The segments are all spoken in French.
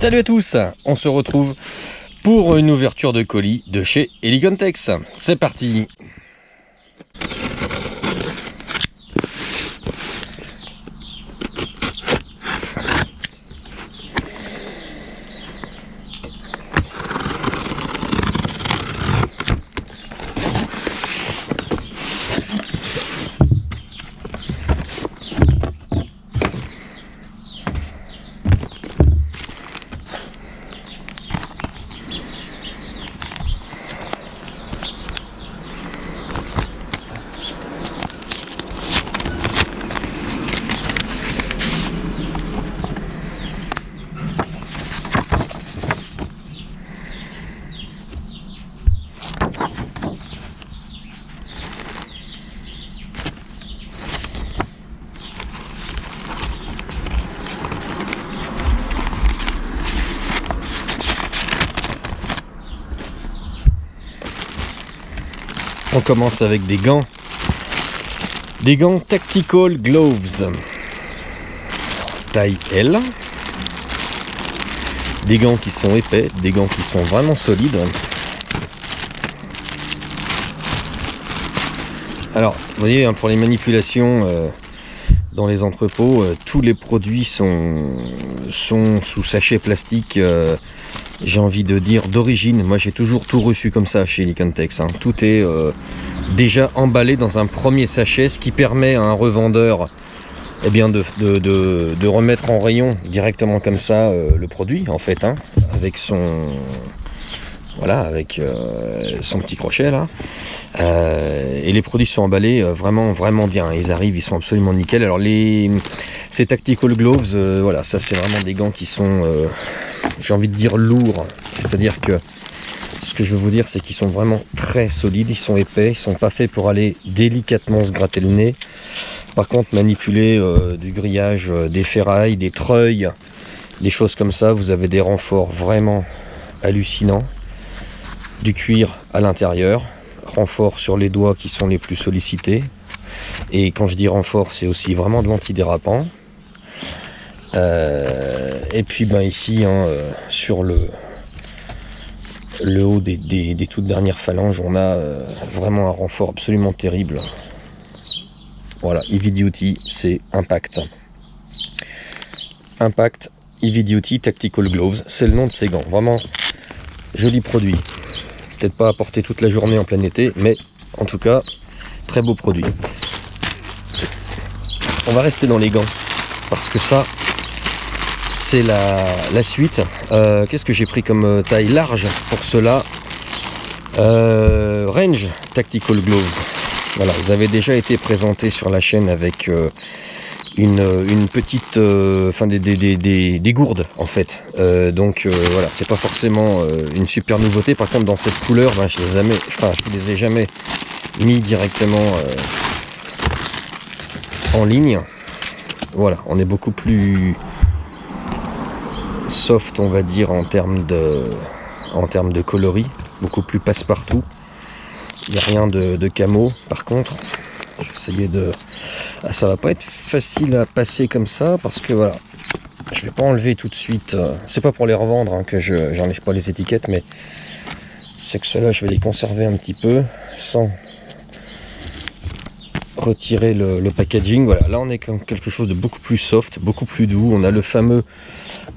Salut à tous, on se retrouve pour une ouverture de colis de chez Helicontex. C'est parti. On commence avec des gants Tactical Gloves, taille L, des gants qui sont épais, des gants qui sont vraiment solides. Alors, vous voyez, pour les manipulations dans les entrepôts, tous les produits sont sous sachet plastique. J'ai envie de dire d'origine. Moi j'ai toujours tout reçu comme ça chez Helicontex, hein. Tout est déjà emballé dans un premier sachet, ce qui permet à un revendeur de remettre en rayon directement comme ça le produit en fait, hein, avec son son petit crochet là. Et les produits sont emballés vraiment bien. Ils arrivent, ils sont absolument nickel. Alors ces Tactical Gloves, voilà, ça c'est vraiment des gants qui sont j'ai envie de dire lourds, c'est-à-dire que ce que je veux vous dire c'est qu'ils sont vraiment très solides, ils sont épais, ils sont pas faits pour aller délicatement se gratter le nez. Par contre manipuler du grillage, des ferrailles, des treuils, des choses comme ça, vous avez des renforts vraiment hallucinants, du cuir à l'intérieur, renforts sur les doigts qui sont les plus sollicités, et quand je dis renfort c'est aussi vraiment de l'antidérapant. Et puis ici sur le haut des toutes dernières phalanges on a vraiment un renfort absolument terrible. Voilà, Heavy Duty, c'est Impact Heavy Duty Tactical Gloves, c'est le nom de ces gants. Vraiment joli produit, peut-être pas à porter toute la journée en plein été, mais en tout cas très beau produit. On va rester dans les gants parce que ça c'est la suite. Qu'est-ce que j'ai pris comme taille large pour cela? Range Tactical Gloves. Voilà, ils avaient déjà été présentés sur la chaîne avec une petite, des gourdes en fait. Voilà, c'est pas forcément une super nouveauté. Par contre, dans cette couleur, je les ai jamais mis directement en ligne. Voilà, on est beaucoup plus soft, on va dire, en termes de coloris, beaucoup plus passe-partout. Il n'y a rien de camo. Par contre, je vais essayer de... ça va pas être facile à passer comme ça parce que voilà, je vais pas enlever tout de suite. C'est pas pour les revendre hein, que j'enlève pas les étiquettes, mais c'est que ceux-là, je vais les conserver un petit peu sans retirer le packaging. Voilà, là on est comme quelque chose de beaucoup plus soft, beaucoup plus doux. On a le fameux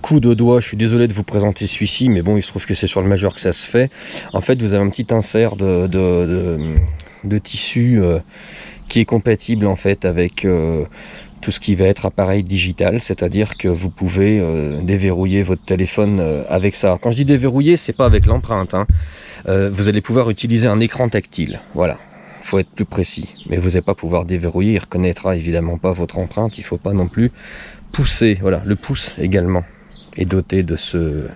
coup de doigt. Je suis désolé de vous présenter celui-ci, mais bon, il se trouve que c'est sur le majeur que ça se fait. En fait, vous avez un petit insert de tissu qui est compatible en fait avec tout ce qui va être appareil digital, c'est-à-dire que vous pouvez déverrouiller votre téléphone avec ça. Quand je dis déverrouiller, c'est pas avec l'empreinte, hein. Vous allez pouvoir utiliser un écran tactile. Voilà. Faut être plus précis, mais vous n'allez pas pouvoir déverrouiller, il reconnaîtra évidemment pas votre empreinte, il faut pas non plus pousser. Voilà, le pouce également est doté de ce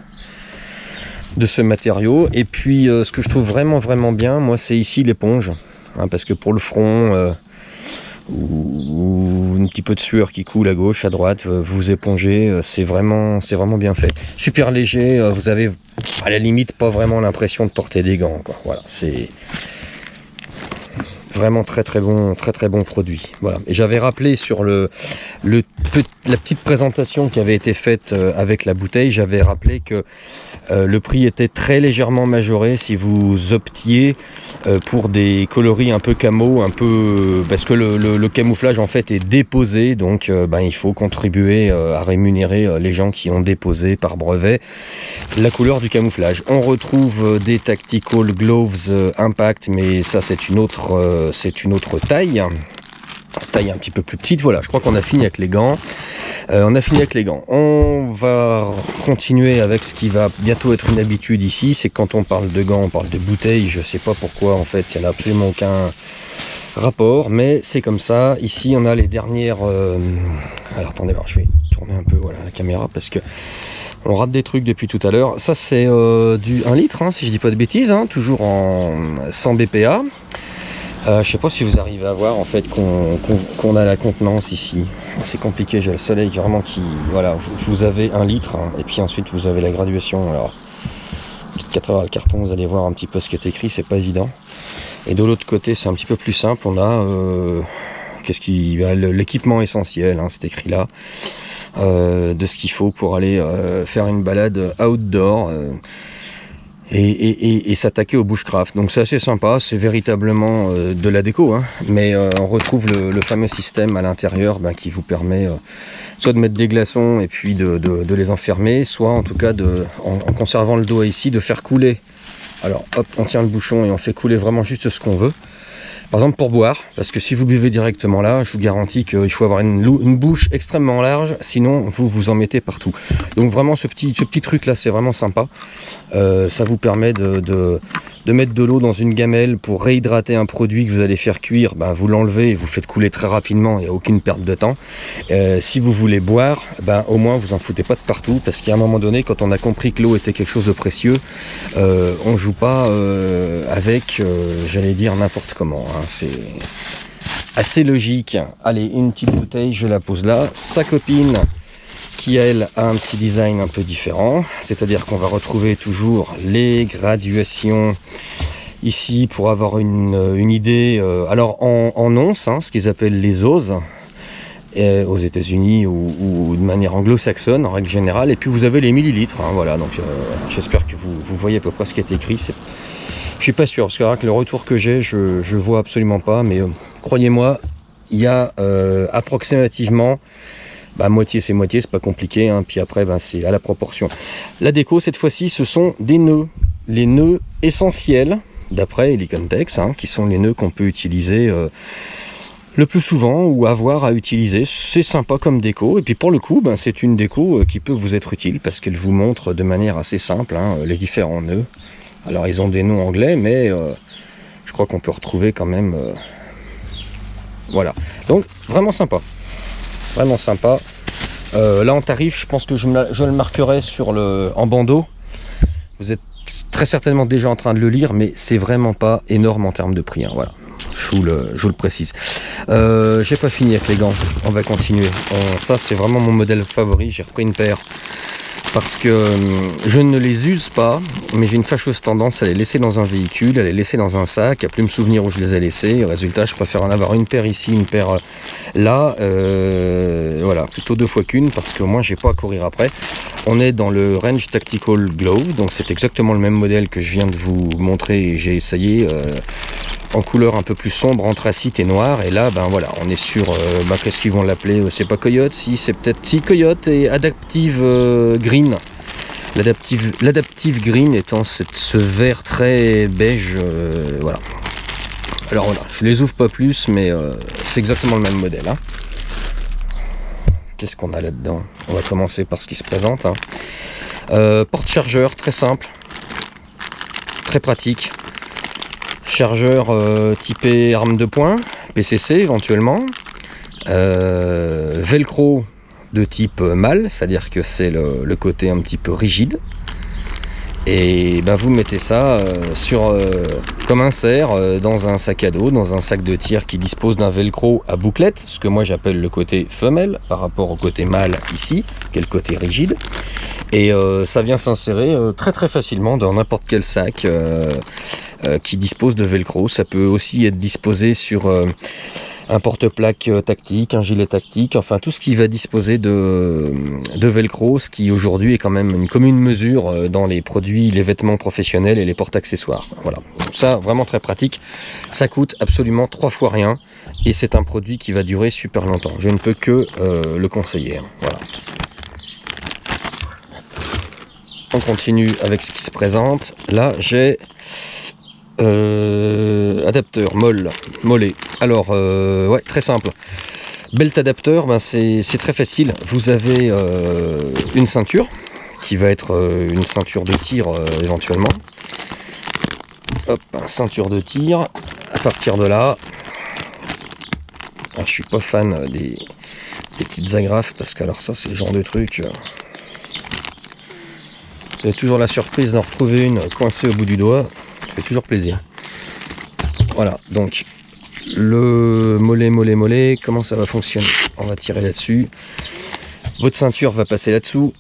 matériau. Et puis ce que je trouve vraiment bien, moi c'est ici l'éponge, hein, parce que pour le front ou un petit peu de sueur qui coule à gauche, à droite, vous épongez, c'est vraiment bien fait. Super léger, vous avez à la limite pas vraiment l'impression de porter des gants, quoi. Voilà, c'est Vraiment très très bon produit. Voilà. Et j'avais rappelé sur la petite présentation qui avait été faite avec la bouteille, j'avais rappelé que le prix était très légèrement majoré si vous optiez pour des coloris un peu camo, parce que le camouflage en fait est déposé, donc il faut contribuer à rémunérer les gens qui ont déposé par brevet la couleur du camouflage. On retrouve des Tactical Gloves Impact, mais ça c'est une autre taille un petit peu plus petite. Voilà, je crois qu'on a fini avec les gants. On va continuer avec ce qui va bientôt être une habitude ici, c'est que quand on parle de gants, on parle de bouteilles. Je sais pas pourquoi, en fait, il n'y en a absolument aucun rapport, mais c'est comme ça. Ici, on a les dernières... Alors, attendez, je vais tourner un peu la caméra, parce que on rate des trucs depuis tout à l'heure. Ça, c'est du 1 litre, si je dis pas de bêtises, toujours en 100 BPA. Je sais pas si vous arrivez à voir en fait qu'on a la contenance ici. C'est compliqué, j'ai le soleil vraiment qui... Voilà, vous avez 1 litre, et puis ensuite vous avez la graduation. Alors, peut-être qu'à travers le carton, vous allez voir un petit peu ce qui est écrit, c'est pas évident. Et de l'autre côté, c'est un petit peu plus simple, on a l'équipement essentiel, c'est écrit là, de ce qu'il faut pour aller faire une balade outdoor. Et s'attaquer au bushcraft. Donc c'est assez sympa, c'est véritablement de la déco, mais on retrouve le fameux système à l'intérieur qui vous permet soit de mettre des glaçons et puis de les enfermer, soit en tout cas en conservant le dos ici, de faire couler. Alors hop, on tient le bouchon et on fait couler vraiment juste ce qu'on veut. Par exemple pour boire, parce que si vous buvez directement là, je vous garantis qu'il faut avoir une bouche extrêmement large, sinon vous en mettez partout. Donc vraiment ce petit truc là, c'est vraiment sympa. Ça vous permet de mettre de l'eau dans une gamelle pour réhydrater un produit que vous allez faire cuire. Vous l'enlevez et vous faites couler très rapidement, il n'y a aucune perte de temps. Si vous voulez boire, au moins vous en foutez pas de partout, parce qu'à un moment donné, quand on a compris que l'eau était quelque chose de précieux, on joue pas avec, j'allais dire, n'importe comment. C'est assez logique. Allez, une petite bouteille, je la pose là. Sa copine, qui elle a un petit design un peu différent, c'est-à-dire qu'on va retrouver toujours les graduations ici pour avoir une idée, alors en onces, ce qu'ils appellent les oses, aux États-Unis ou de manière anglo-saxonne en règle générale, et puis vous avez les millilitres, voilà, donc j'espère que vous voyez à peu près ce qui est écrit. Je suis pas sûr, parce que avec le retour que j'ai, je vois absolument pas, mais croyez-moi, il y a approximativement moitié c'est moitié, c'est pas compliqué, puis après c'est à la proportion. La déco cette fois-ci, ce sont des nœuds, les nœuds essentiels d'après Helicontex, qui sont les nœuds qu'on peut utiliser le plus souvent ou avoir à utiliser. C'est sympa comme déco, et puis pour le coup c'est une déco qui peut vous être utile parce qu'elle vous montre de manière assez simple les différents nœuds. Alors ils ont des noms anglais, mais je crois qu'on peut retrouver quand même voilà, donc vraiment sympa. Vraiment sympa. Là en tarif, je pense que je le marquerai en bandeau. Vous êtes très certainement déjà en train de le lire, mais c'est vraiment pas énorme en termes de prix. Voilà, je vous le précise. J'ai pas fini avec les gants, on va continuer. Ça c'est vraiment mon modèle favori, j'ai repris une paire. Parce que je ne les use pas, mais j'ai une fâcheuse tendance à les laisser dans un véhicule, à les laisser dans un sac, à plus me souvenir où je les ai laissés. Résultat, je préfère en avoir une paire ici, une paire là. Voilà, plutôt 2 fois qu'une, parce que moi, j'ai pas à courir après. On est dans le Range Tactical Glove, donc c'est exactement le même modèle que je viens de vous montrer et j'ai essayé. En couleur un peu plus sombre, anthracite et noir, et là voilà, on est sur qu'est-ce qu'ils vont l'appeler, c'est pas Coyote, c'est peut-être Coyote et Adaptive Green. L'Adaptive Green étant ce vert très beige, voilà. Alors voilà, je les ouvre pas plus, mais c'est exactement le même modèle. Qu'est-ce qu'on a là-dedans? On va commencer par ce qui se présente. Porte-chargeur, très simple, très pratique. Chargeur typé arme de poing, PCC éventuellement. Velcro de type mâle, c'est-à-dire que c'est le côté un petit peu rigide. Et vous mettez ça comme insert dans un sac à dos, dans un sac de tir qui dispose d'un velcro à bouclette, ce que moi j'appelle le côté femelle par rapport au côté mâle ici, qui est le côté rigide. Et ça vient s'insérer très très facilement dans n'importe quel sac. qui dispose de velcro. Ça peut aussi être disposé sur un porte-plaque tactique, un gilet tactique, enfin tout ce qui va disposer de velcro, ce qui aujourd'hui est quand même une commune mesure dans les produits, les vêtements professionnels et les porte-accessoires. Voilà, donc ça vraiment très pratique, ça coûte absolument 3 fois rien et c'est un produit qui va durer super longtemps. Je ne peux que le conseiller. Voilà. On continue avec ce qui se présente. Là j'ai adapteur mollet. Alors ouais, très simple. Belt adapteur, ben c'est très facile. Vous avez une ceinture qui va être une ceinture de tir éventuellement. Hop, ceinture de tir. À partir de là, je suis pas fan des petites agrafes parce que alors ça c'est le genre de truc. Vous avez toujours la surprise d'en retrouver une coincée au bout du doigt. Ça fait toujours plaisir. Voilà, donc le mollet, comment ça va fonctionner? On va tirer là-dessus. Votre ceinture va passer là-dessous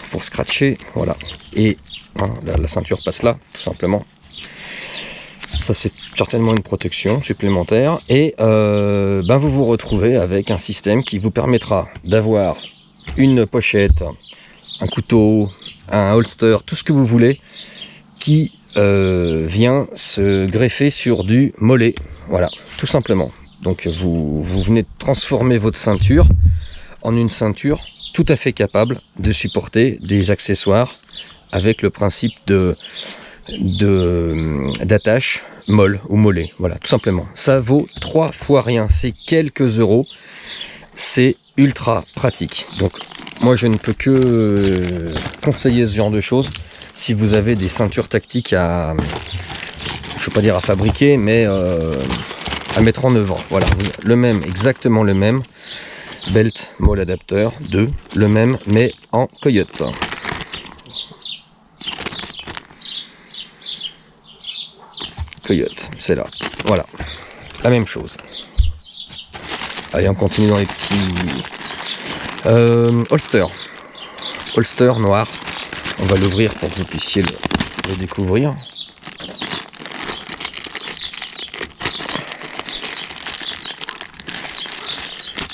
pour scratcher, voilà. Et la ceinture passe là, tout simplement. Ça c'est certainement une protection supplémentaire. Et vous vous retrouvez avec un système qui vous permettra d'avoir une pochette, un couteau, un holster, tout ce que vous voulez, qui vient se greffer sur du mollet, voilà, tout simplement. Donc vous venez de transformer votre ceinture en une ceinture tout à fait capable de supporter des accessoires avec le principe d'attache molle ou mollet, voilà, tout simplement. Ça vaut 3 fois rien, c'est quelques euros, c'est ultra pratique. Donc moi je ne peux que conseiller ce genre de choses. Si vous avez des ceintures tactiques à, je ne veux pas dire à fabriquer, mais à mettre en œuvre. Voilà, le même, exactement le même. Belt Moll adapteur 2, le même, mais en coyote. Coyote, c'est là. Voilà, la même chose. Allez, on continue dans les petits holster. Holster noir. On va l'ouvrir pour que vous puissiez le découvrir.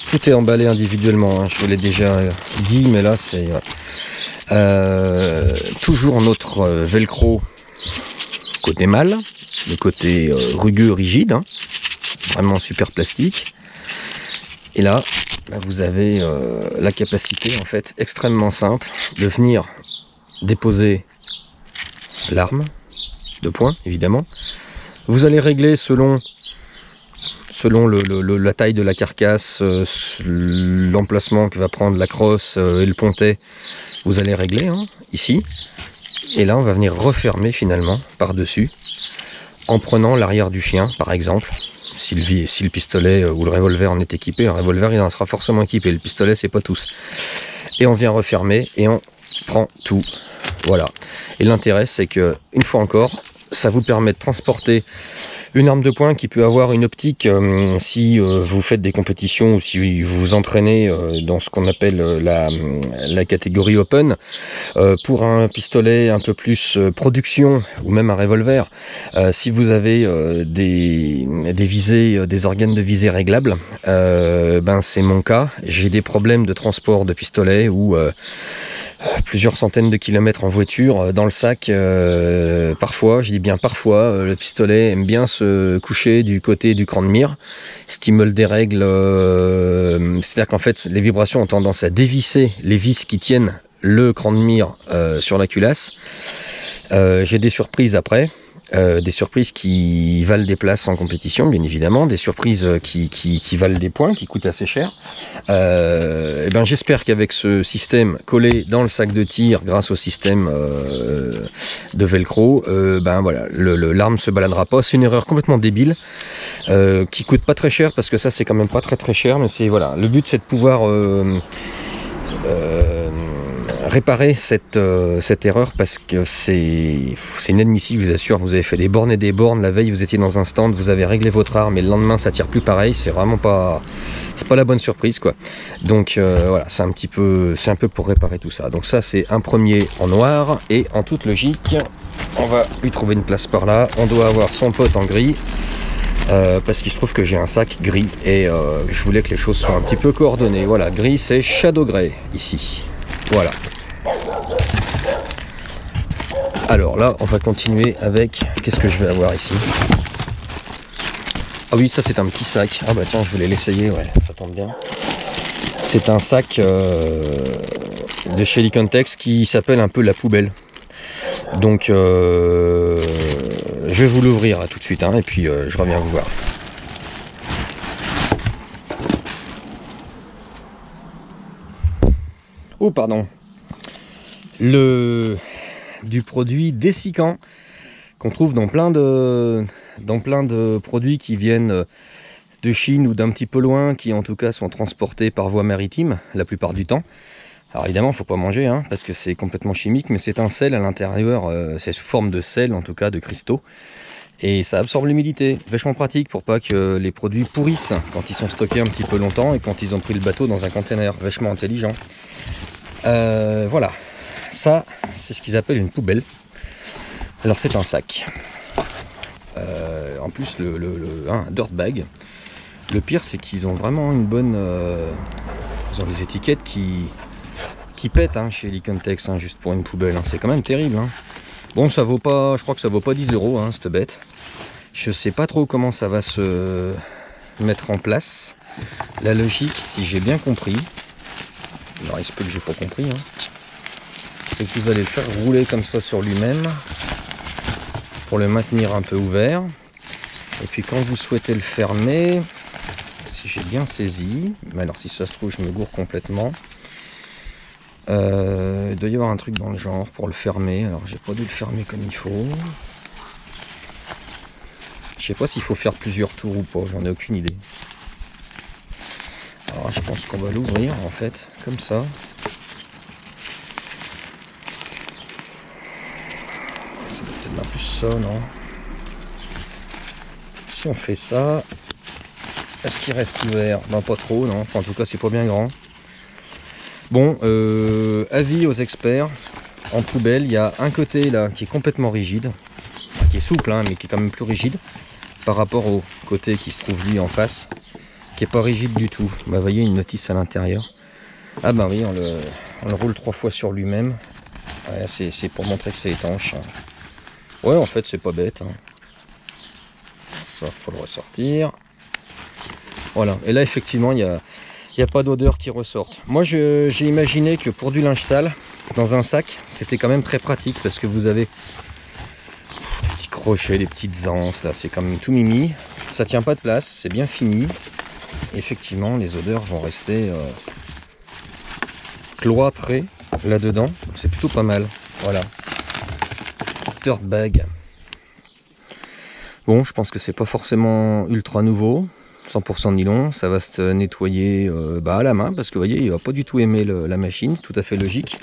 Tout est emballé individuellement, hein. Je vous l'ai déjà dit, mais là c'est toujours notre velcro côté mâle, le côté rugueux, rigide, hein. Vraiment super plastique. Et là vous avez la capacité en fait extrêmement simple de venir déposer l'arme de poing, évidemment. Vous allez régler selon la taille de la carcasse, l'emplacement que va prendre la crosse et le pontet. Vous allez régler ici. Et là, on va venir refermer finalement par-dessus en prenant l'arrière du chien, par exemple. Si le pistolet ou le revolver en est équipé, un revolver il en sera forcément équipé. Le pistolet, c'est pas tous. Et on vient refermer et on prend tout. Voilà. Et l'intérêt, c'est que, une fois encore, ça vous permet de transporter une arme de poing qui peut avoir une optique si vous faites des compétitions ou si vous vous entraînez dans ce qu'on appelle la catégorie open. Pour un pistolet un peu plus production ou même un revolver, si vous avez des visées, des organes de visée réglables, c'est mon cas. J'ai des problèmes de transport de pistolet ou plusieurs centaines de kilomètres en voiture, dans le sac, parfois, je dis bien parfois, le pistolet aime bien se coucher du côté du cran de mire, ce qui me le dérègle, c'est-à-dire qu'en fait les vibrations ont tendance à dévisser les vis qui tiennent le cran de mire sur la culasse. J'ai des surprises après. Des surprises qui valent des places en compétition, bien évidemment, des surprises qui valent des points, qui coûtent assez cher. J'espère qu'avec ce système collé dans le sac de tir, grâce au système de velcro, l'arme se baladera pas. C'est une erreur complètement débile, qui coûte pas très cher, parce que ça c'est quand même pas très cher, mais c'est voilà, le but c'est de pouvoir réparer cette erreur, parce que c'est inadmissible, je vous assure. Vous avez fait des bornes et des bornes, la veille vous étiez dans un stand, vous avez réglé votre arme et le lendemain ça tire plus pareil, c'est vraiment pas la bonne surprise quoi. Donc voilà, c'est un peu pour réparer tout ça. Donc ça c'est un premier en noir, et en toute logique on va lui trouver une place par là. On doit avoir son pote en gris. Parce qu'il se trouve que j'ai un sac gris. Et je voulais que les choses soient un petit peu coordonnées. Voilà, gris c'est Shadow Grey ici. Voilà. Alors là, on va continuer avec... Qu'est-ce que je vais avoir ici? Ah oui, ça c'est un petit sac. Ah bah tiens, je voulais l'essayer, ouais, ça tombe bien. C'est un sac de chez Licontex qui s'appelle un peu la poubelle. Donc je vais vous l'ouvrir tout de suite, hein, et puis je reviens vous voir. Oh pardon. Du produit dessicant qu'on trouve dans plein de produits qui viennent de Chine ou d'un petit peu loin, qui en tout cas sont transportés par voie maritime la plupart du temps. Alors évidemment, il ne faut pas manger, hein, parce que c'est complètement chimique, mais c'est un sel à l'intérieur, c'est sous forme de sel, en tout cas de cristaux, et ça absorbe l'humidité. Vachement pratique pour pas que les produits pourrissent quand ils sont stockés un petit peu longtemps et quand ils ont pris le bateau dans un container. Vachement intelligent. Voilà, ça c'est ce qu'ils appellent une poubelle. Alors c'est un sac. En plus, un dirt bag. Le pire, c'est qu'ils ont vraiment une bonne... ils ont des étiquettes qui pètent, hein, chez Licontex, hein, juste pour une poubelle. Hein. C'est quand même terrible. Hein. Bon, ça vaut pas... Je crois que ça vaut pas 10 €, hein, cette bête. Je sais pas trop comment ça va se mettre en place. La logique, si j'ai bien compris... Alors, il se peut que j'ai pas compris. Hein. C'est que vous allez le faire rouler comme ça sur lui-même pour le maintenir un peu ouvert. Et puis quand vous souhaitez le fermer, si j'ai bien saisi, mais alors si ça se trouve je me gourre complètement, il doit y avoir un truc dans le genre pour le fermer. Alors j'ai pas dû le fermer comme il faut. Je sais pas s'il faut faire plusieurs tours ou pas, j'en ai aucune idée. Alors je pense qu'on va l'ouvrir en fait, comme ça. C'est peut-être un plus ça, non? Si on fait ça, est-ce qu'il reste ouvert? Ben pas trop, non. Enfin, en tout cas, c'est pas bien grand. Bon, avis aux experts. En poubelle, il y a un côté là qui est complètement rigide, qui est souple, hein, mais qui est quand même plus rigide par rapport au côté qui se trouve lui en face, qui est pas rigide du tout. Bah, vous voyez une notice à l'intérieur. Ah ben oui, on le roule 3 fois sur lui-même. Ouais, c'est pour montrer que c'est étanche. Ouais, en fait, c'est pas bête. Hein. Ça, faut le ressortir. Voilà. Et là, effectivement, il n'y a pas d'odeur qui ressorte. Moi, j'ai imaginé que pour du linge sale, dans un sac, c'était quand même très pratique parce que vous avez des petits crochets, des petites anses. Là, c'est quand même tout mimi. Ça tient pas de place, c'est bien fini. Effectivement, les odeurs vont rester cloîtrées là-dedans. C'est plutôt pas mal. Voilà. Dirt bag. Bon, je pense que c'est pas forcément ultra nouveau. 100% nylon, ça va se nettoyer à la main parce que vous voyez, il va pas du tout aimer la machine, tout à fait logique.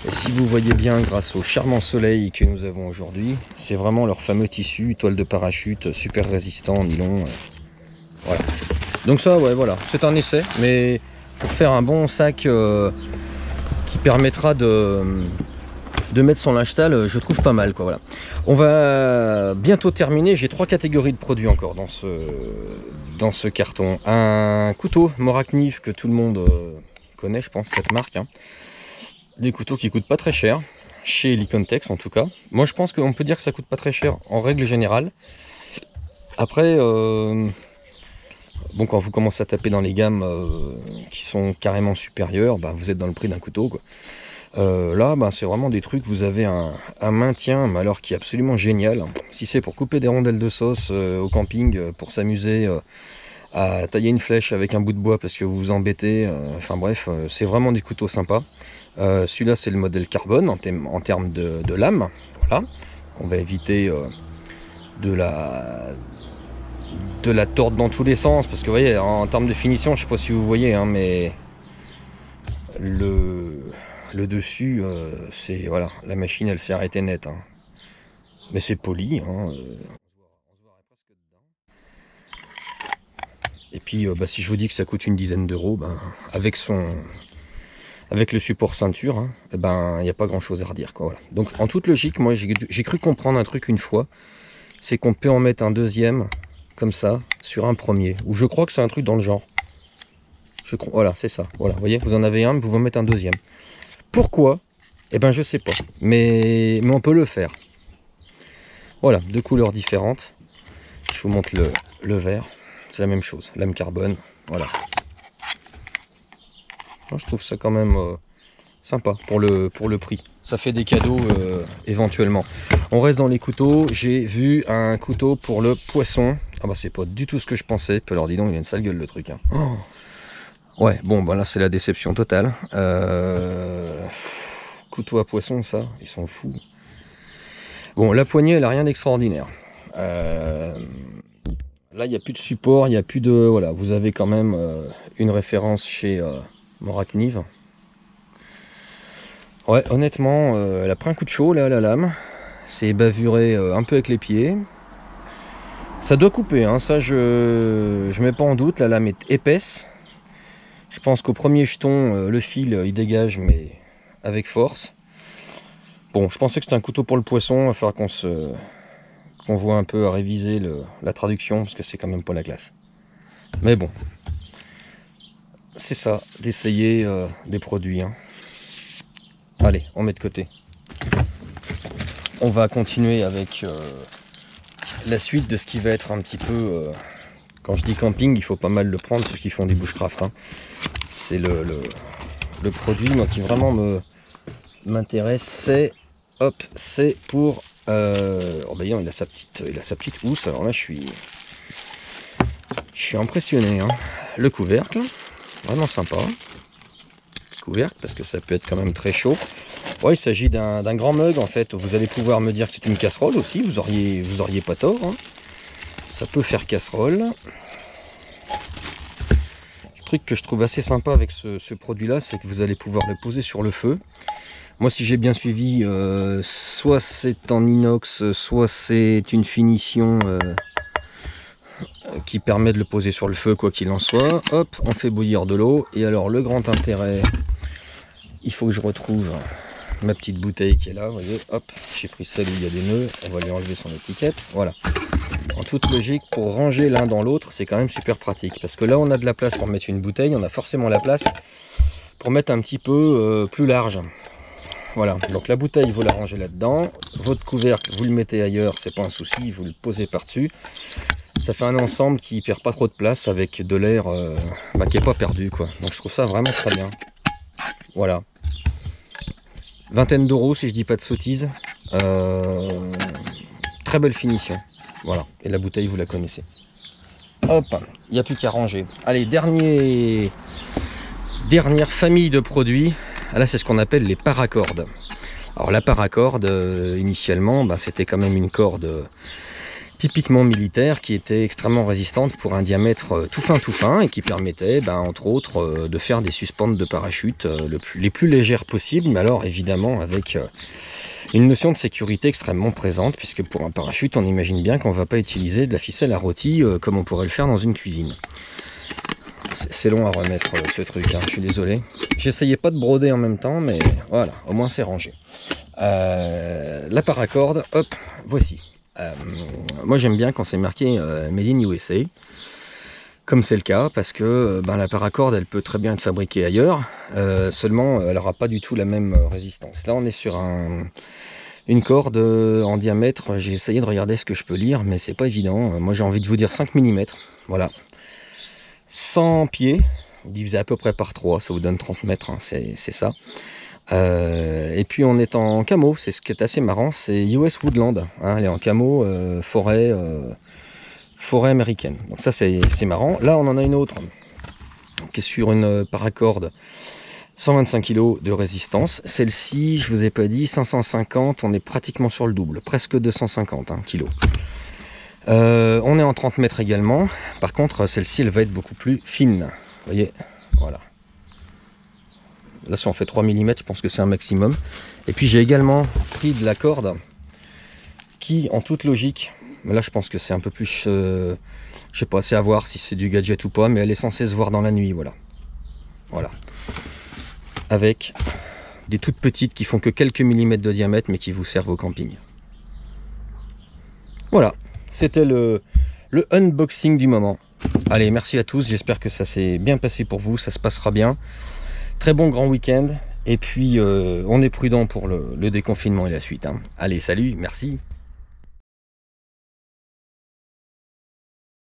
Et si vous voyez bien, grâce au charmant soleil que nous avons aujourd'hui, c'est vraiment leur fameux tissu, toile de parachute, super résistant, nylon. Voilà. Donc ça, ouais, voilà, c'est un essai, mais pour faire un bon sac qui permettra de mettre son linge sale, je trouve pas mal, quoi. Voilà. On va bientôt terminer. J'ai 3 catégories de produits encore dans ce carton. Un couteau Morakniv que tout le monde connaît, je pense, cette marque. Hein. Des couteaux qui coûtent pas très cher, chez Licontex en tout cas. Moi, je pense qu'on peut dire que ça coûte pas très cher en règle générale. Après, bon, quand vous commencez à taper dans les gammes qui sont carrément supérieures, bah, vous êtes dans le prix d'un couteau, quoi. Là, bah, c'est vraiment des trucs, vous avez un maintien, mais alors qui est absolument génial. Si c'est pour couper des rondelles de sauce au camping, pour s'amuser à tailler une flèche avec un bout de bois parce que vous vous embêtez, enfin bref, c'est vraiment du couteau sympa. Celui-là, c'est le modèle carbone en termes de lame. Voilà. On va éviter de la tordre dans tous les sens parce que vous voyez, en termes de finition, je sais pas si vous voyez, hein, mais le dessus, c'est voilà, la machine elle s'est arrêtée net, hein. Mais c'est poli, hein, et puis bah, si je vous dis que ça coûte une dizaine d'euros, ben, avec avec le support ceinture, hein, eh ben, il n'y a pas grand chose à redire, quoi. Voilà. Donc en toute logique, moi j'ai cru comprendre un truc une fois, c'est qu'on peut en mettre un deuxième, comme ça, sur un premier. Ou je crois que c'est un truc dans le genre. Voilà, c'est ça. Voilà, vous voyez, vous en avez un, vous pouvez en mettre un deuxième. Pourquoi? Eh ben je sais pas. Mais on peut le faire. Voilà, deux couleurs différentes. Je vous montre le vert. C'est la même chose, lame carbone. Voilà. Je trouve ça quand même sympa pour le prix. Ça fait des cadeaux éventuellement. On reste dans les couteaux. J'ai vu un couteau pour le poisson. Ah bah c'est pas du tout ce que je pensais. Puis alors dis donc, il a une sale gueule le truc. Hein. Oh. Ouais, bon bah là c'est la déception totale. Couteau à poisson, ça, ils sont fous. Bon, la poignée, elle a rien d'extraordinaire. Là, il n'y a plus de support, il n'y a plus de... Voilà, vous avez quand même une référence chez Moracnive. Ouais, honnêtement, elle a pris un coup de chaud, là, la lame. C'est bavuré un peu avec les pieds. Ça doit couper, hein, ça, je mets pas en doute. La lame est épaisse. Je pense qu'au premier jeton, le fil, il dégage, mais avec force. Bon, je pensais que c'était un couteau pour le poisson. Il va falloir qu'on voit un peu à réviser la traduction, parce que c'est quand même pas la classe. Mais bon, c'est ça, d'essayer des produits. Hein. Allez, on met de côté. On va continuer avec la suite de ce qui va être un petit peu... quand je dis camping, il faut pas mal le prendre, ceux qui font du bushcraft. Hein. C'est le produit moi, qui vraiment m'intéresse, c'est... Hop, c'est pour... oh ben, il a sa petite housse, alors là je suis impressionné. Hein. Le couvercle, vraiment sympa. Couvercle, parce que ça peut être quand même très chaud. Ouais, il s'agit d'un grand mug en fait. Vous allez pouvoir me dire que c'est une casserole aussi, vous auriez pas tort. Hein. Ça peut faire casserole. Le truc que je trouve assez sympa avec ce produit-là, c'est que vous allez pouvoir le poser sur le feu. Moi, si j'ai bien suivi, soit c'est en inox, soit c'est une finition qui permet de le poser sur le feu, quoi qu'il en soit. Hop, on fait bouillir de l'eau. Et alors, le grand intérêt, il faut que je retrouve ma petite bouteille qui est là. Vous voyez, hop, j'ai pris celle où il y a des nœuds. On va lui enlever son étiquette. Voilà. En toute logique, pour ranger l'un dans l'autre, c'est quand même super pratique. Parce que là, on a de la place pour mettre une bouteille. On a forcément la place pour mettre un petit peu plus large. Voilà, donc la bouteille, vous la rangez là-dedans. Votre couvercle, vous le mettez ailleurs, c'est pas un souci, vous le posez par-dessus. Ça fait un ensemble qui perd pas trop de place avec de l'air qui est pas perdu, quoi. Donc je trouve ça vraiment très bien. Voilà. Vingtaine d'euros, si je dis pas de sottises. Très belle finition. Voilà, et la bouteille, vous la connaissez. Hop, il n'y a plus qu'à ranger. Allez, dernière famille de produits. Là, c'est ce qu'on appelle les paracordes. Alors la paracorde, initialement, c'était quand même une corde typiquement militaire qui était extrêmement résistante pour un diamètre tout fin et qui permettait, entre autres, de faire des suspentes de parachute les plus légères possibles, mais alors évidemment avec une notion de sécurité extrêmement présente, puisque pour un parachute, on imagine bien qu'on ne va pas utiliser de la ficelle à rôti comme on pourrait le faire dans une cuisine. C'est long à remettre ce truc, hein, je suis désolé. J'essayais pas de broder en même temps, mais voilà, au moins c'est rangé. La paracorde, hop, voici. Moi j'aime bien quand c'est marqué Made in USA, comme c'est le cas, parce que la paracorde elle peut très bien être fabriquée ailleurs, seulement elle n'aura pas du tout la même résistance. Là on est sur une corde en diamètre, j'ai essayé de regarder ce que je peux lire, mais c'est pas évident. Moi j'ai envie de vous dire 5 mm, voilà. 100 pieds, divisé à peu près par 3, ça vous donne 30 mètres, hein, c'est ça. Et puis on est en camo, c'est ce qui est assez marrant, c'est US Woodland, hein, elle est en camo forêt américaine. Donc ça c'est marrant. Là on en a une autre qui est sur une paracorde 125 kg de résistance. Celle-ci, je vous ai pas dit, 550, on est pratiquement sur le double, presque 250 kg. On est en 30 mètres également. Par contre, celle-ci, elle va être beaucoup plus fine. Vous voyez, voilà. Là, si on fait 3 mm, je pense que c'est un maximum. Et puis, j'ai également pris de la corde qui, en toute logique, mais là, je pense que c'est un peu plus... je sais pas, c'est à voir si c'est du gadget ou pas, mais elle est censée se voir dans la nuit, voilà. Voilà. avec des toutes petites qui font que quelques millimètres de diamètre, mais qui vous servent au camping. Voilà, c'était le unboxing du moment. Allez, merci à tous, j'espère que ça s'est bien passé pour vous, ça se passera bien. Très bon grand week-end, et puis on est prudent pour le déconfinement et la suite. Hein. Allez, salut, merci.